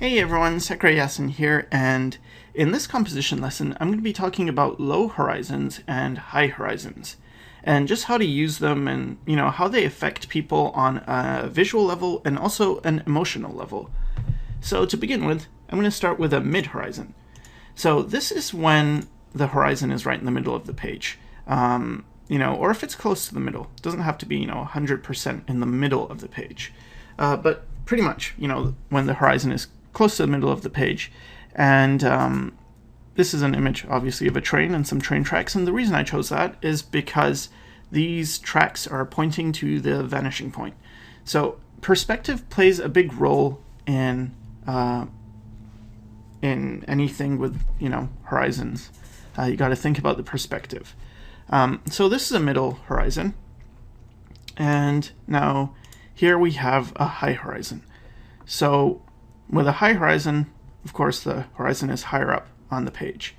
Hey everyone, Yasin here, and in this composition lesson, I'm going to be talking about low horizons and high horizons, and just how to use them and, how they affect people on a visual level and also an emotional level. So to begin with, I'm going to start with a mid-horizon. So this is when the horizon is right in the middle of the page, or if it's close to the middle. It doesn't have to be, 100% in the middle of the page, but pretty much, when the horizon is close to the middle of the page. And this is an image, obviously, of a train and some train tracks. And the reason I chose that is because these tracks are pointing to the vanishing point. So perspective plays a big role in anything with, horizons. You got to think about the perspective. So this is a middle horizon. And now here we have a high horizon. So with a high horizon, of course, the horizon is higher up on the page.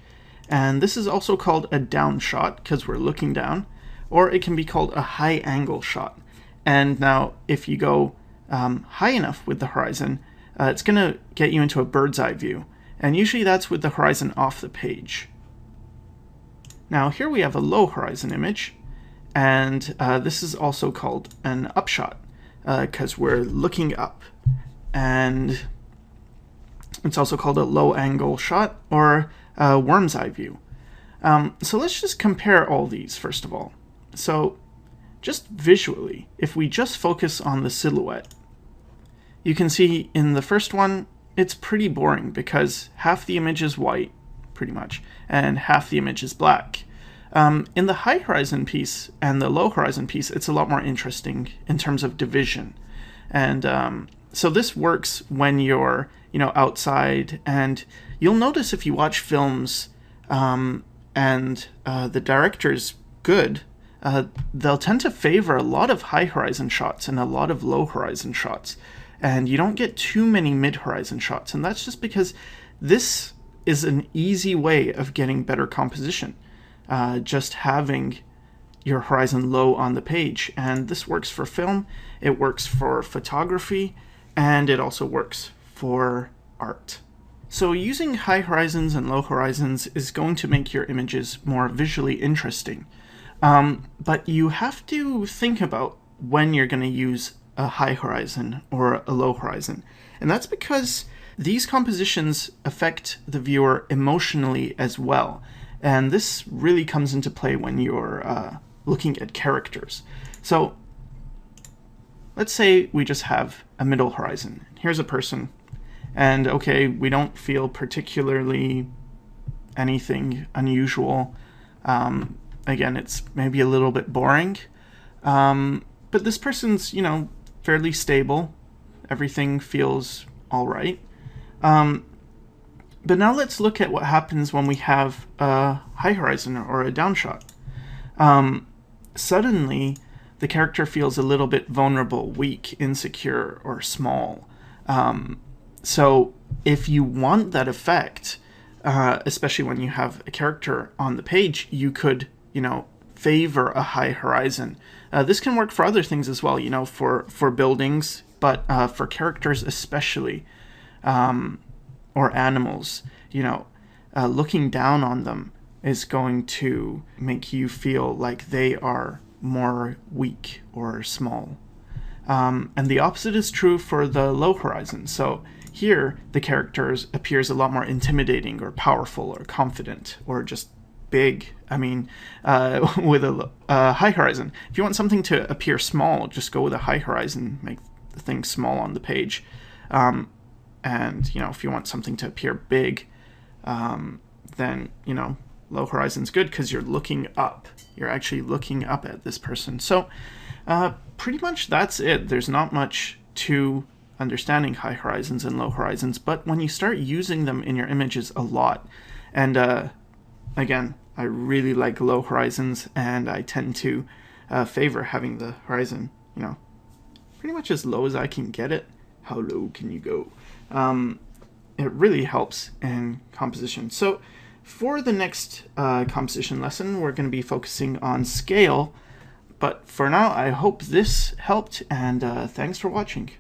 And this is also called a down shot because we're looking down, or it can be called a high angle shot. And now if you go high enough with the horizon, it's going to get you into a bird's eye view. And usually that's with the horizon off the page. Now here we have a low horizon image, and this is also called an upshot because we're looking up. And it's also called a low angle shot or a worm's eye view. So let's just compare all these first of all. So just visually, if we just focus on the silhouette, you can see in the first one, it's pretty boring because half the image is white, pretty much, and half the image is black. In the high horizon piece and the low horizon piece, it's a lot more interesting in terms of division. And so this works when you're, outside, and you'll notice if you watch films and the director's good, they'll tend to favor a lot of high horizon shots and a lot of low horizon shots. And you don't get too many mid horizon shots. And that's just because this is an easy way of getting better composition. Just having your horizon low on the page. And this works for film, it works for photography, and it also works for art. So using high horizons and low horizons is going to make your images more visually interesting. But you have to think about when you're going to use a high horizon or a low horizon. And that's because these compositions affect the viewer emotionally as well. And this really comes into play when you're looking at characters. So let's say we just have a middle horizon. Here's a person, and okay, we don't feel particularly anything unusual. Again, it's maybe a little bit boring, but this person's, fairly stable. Everything feels all right. But now let's look at what happens when we have a high horizon or a down shot. Suddenly, the character feels a little bit vulnerable, weak, insecure, or small. So if you want that effect, especially when you have a character on the page, you could, favor a high horizon. This can work for other things as well, for buildings, but for characters especially, or animals, looking down on them is going to make you feel like they are more weak or small. And the opposite is true for the low horizon. So here, the character appears a lot more intimidating or powerful or confident or just big. I mean, with a high horizon. If you want something to appear small, just go with a high horizon, make the thing small on the page. And, if you want something to appear big, then, low horizon's good because you're looking up. You're actually looking up at this person. So pretty much that's it. There's not much to understanding high horizons and low horizons, but when you start using them in your images a lot, and again, I really like low horizons, and I tend to favor having the horizon, pretty much as low as I can get it. How low can you go? It really helps in composition. So for the next composition lesson, we're going to be focusing on scale. But for now, I hope this helped, and thanks for watching.